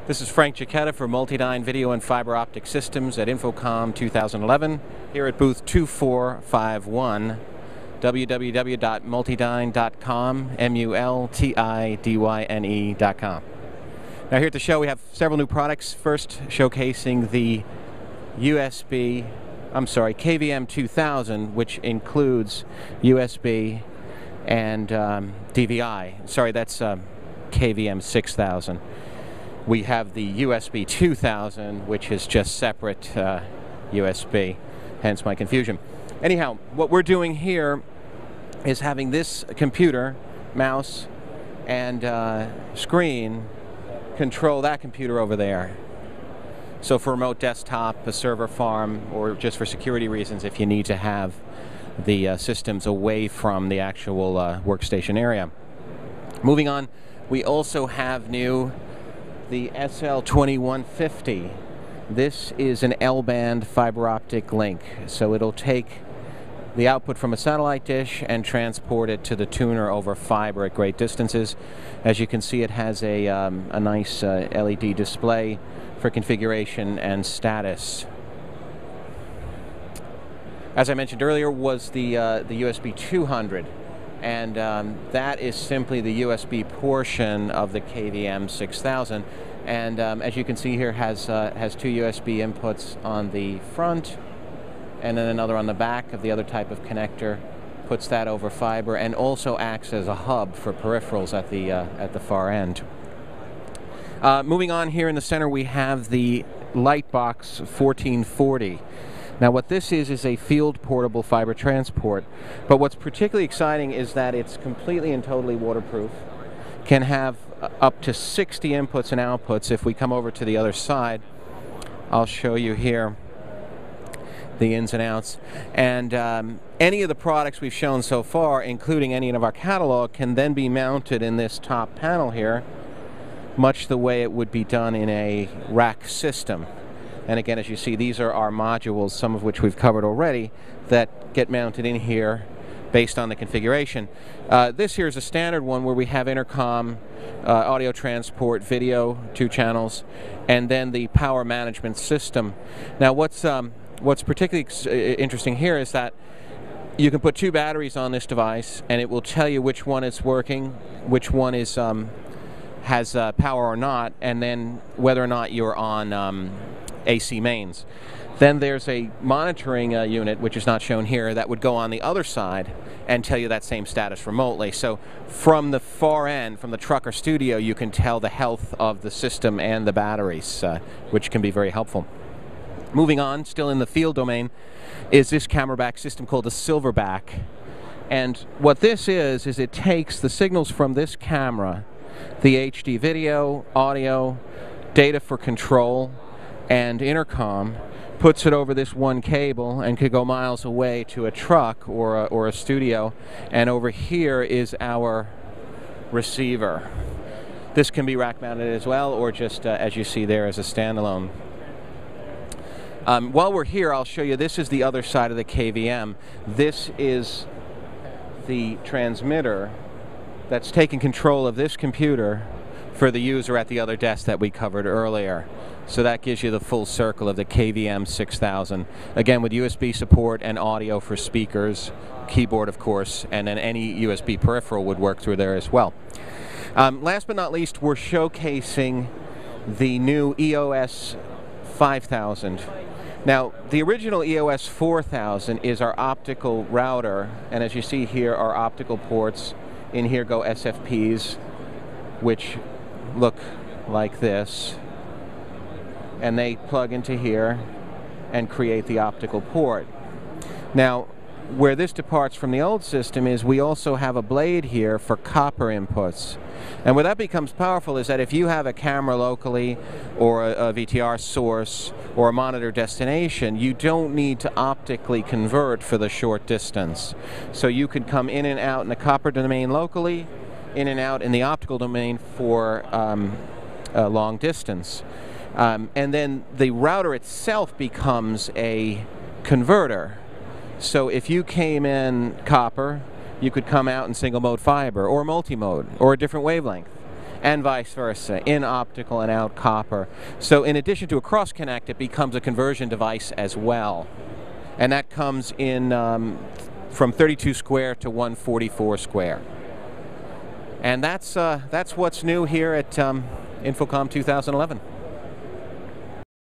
This is Frank Giacchetta for MultiDyne Video and Fiber Optic Systems at InfoComm 2011, here at booth 2451, www.multidyne.com, multidyne.com. Now here at the show we have several new products, first showcasing the KVM-2000, which includes USB and DVI. Sorry, that's KVM-6000. We have the USB 2000, which is just separate USB, hence my confusion. Anyhow, what we're doing here is having this computer, mouse, and screen control that computer over there. So for remote desktop, a server farm, or just for security reasons if you need to have the systems away from the actual workstation area. Moving on, we also have new the SL2150. This is an L-band fiber optic link, so it'll take the output from a satellite dish and transport it to the tuner over fiber at great distances. As you can see, it has a nice LED display for configuration and status. As I mentioned earlier, was the USB 200. And that is simply the USB portion of the KVM-6000, and as you can see here, has two USB inputs on the front, and then another on the back of the other type of connector. Puts that over fiber, and also acts as a hub for peripherals at the far end. Moving on, here in the center, we have the Lightbox 1440. Now what this is a field portable fiber transport, but what's particularly exciting is that it's completely and totally waterproof, can have up to 60 inputs and outputs. If we come over to the other side, I'll show you here the ins and outs, and any of the products we've shown so far, including any of our catalog, can then be mounted in this top panel here, much the way it would be done in a rack system. And again, as you see, these are our modules, some of which we've covered already, that get mounted in here based on the configuration. This here is a standard one where we have intercom, audio transport, video, 2 channels, and then the power management system. Now what's particularly interesting here is that you can put 2 batteries on this device and it will tell you which one is working, which one is has power or not, and then whether or not you're on AC mains. Then there's a monitoring unit, which is not shown here, that would go on the other side and tell you that same status remotely. So from the far end, from the truck or studio, you can tell the health of the system and the batteries, which can be very helpful. Moving on, still in the field domain, is this camera back system called the Silverback. And what this is it takes the signals from this camera, the HD video, audio, data for control, and intercom, puts it over this one cable and could go miles away to a truck or a studio, and over here is our receiver. This can be rack mounted as well, or just as you see there, as a standalone. While we're here, I'll show you, this is the other side of the KVM. This is the transmitter that's taking control of this computer for the user at the other desk that we covered earlier. So that gives you the full circle of the KVM-6000. Again, with USB support and audio for speakers, keyboard of course, and then any USB peripheral would work through there as well. Last but not least, we're showcasing the new EOS 5000. Now, the original EOS 4000 is our optical router, and as you see here, our optical ports. In here go SFPs, which look like this, and they plug into here and create the optical port. Now, where this departs from the old system is we also have a blade here for copper inputs. And where that becomes powerful is that if you have a camera locally, or a VTR source, or a monitor destination, you don't need to optically convert for the short distance. So you could come in and out in the copper domain locally, in and out in the optical domain for a long distance. And then the router itself becomes a converter. So if you came in copper, you could come out in single mode fiber or multi-mode or a different wavelength. and vice versa, in optical and out copper. So in addition to a cross-connect, it becomes a conversion device as well. And that comes in from 32 square to 144 square. And that's what's new here at InfoComm 2011.